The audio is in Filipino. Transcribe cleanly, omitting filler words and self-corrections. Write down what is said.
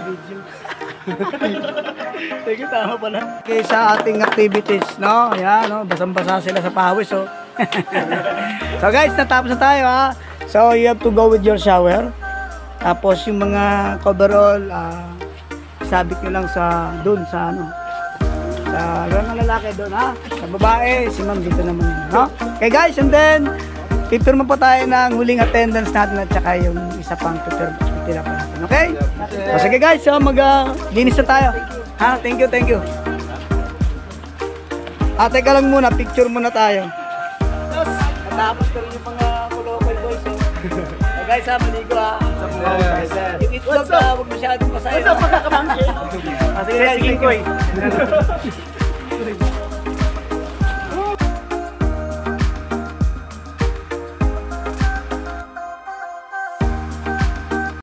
video. Sige, tama pala. Okay, sa ating activities, no? Ayan, no? Basang-basa sila sa pawis, oh. So guys, natapos na tayo, ha? So you have to go with your shower. Tapos yung mga coverall, sabit nyo lang sa doon sa ano. Sa mga lalaki doon, ha? Sa babae, si ma'am dito naman yun, no? Okay guys, and then picture mo pa tayo ng huling attendance natin at saka yung isa pang picture pa natin, okay? So sige guys, so linis na tayo. Ha? Thank you, thank you. Teka lang muna, picture muna tayo. Natapos na rin yung mga local boys, eh. So guys, maligo, ha? Yung itlog, huwag masyadong masaya. What's up, pagkakamangkin? Sige guys, thank you.